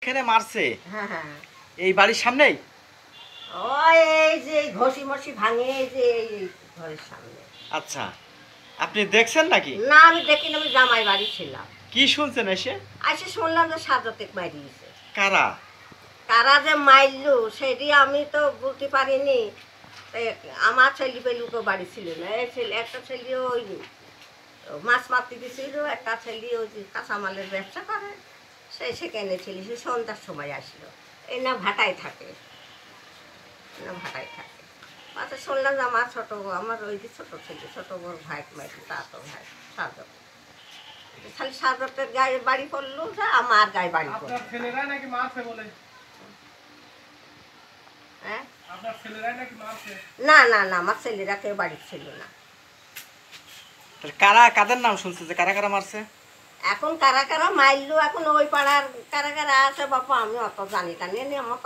এখানে মারছে? হ্যাঁ হ্যাঁ এই বাড়ির সামনেই? ওই এই যে ঘষি মসি ভাঙে এই যে এই ঘরের সামনে। আচ্ছা, আপনি দেখছেন নাকি? না আমি দেখিনি, আমি জামাই বাড়ি ছিলাম। কি শুনছেন এসে? আইসে শুনলাম যে সাজাতে মারিয়েছে। কারা? কারা যে মারলো সেটি আমি তো বলতে পারিনি। আমার ছেলে পেলুকে বাড়ি ছিল না, এই ছেলে একটা ছেলে ওই মাছ মারতে গেছিল, একটা ছেলে ওই যে কাঁচামালের ব্যবসা করে সে সেখানে ছিল, সে সন্ধ্যার সময় আসলো। এই না ভাটায় থাকে, না ভাটায় থাকে। আচ্ছা শুনলাম যে আমার ছোটো আমার ওই যে ছোটো ছেলে ছোটো বড় ভাই মাইছে তা তো ভাই সাজত খালি সাজতের গায়ে বাড়ি পড়লো, যা আমার গায়ে বাড়ি পড়লো। ছেলেরাই নাকি মারছে বলে? হ্যাঁ আপনার ছেলেরাই নাকি মারছে? না না না আমার ছেলেরা কেউ বাড়ি ছিল না। তাহলে কারা, কাদের নাম শুনছেন যে কারা কারা মারছে? এখন কারা কারা মারলো এখন ওই পাড়ার কারা কারা আছে বাপা আমি অত জানি টানি আমার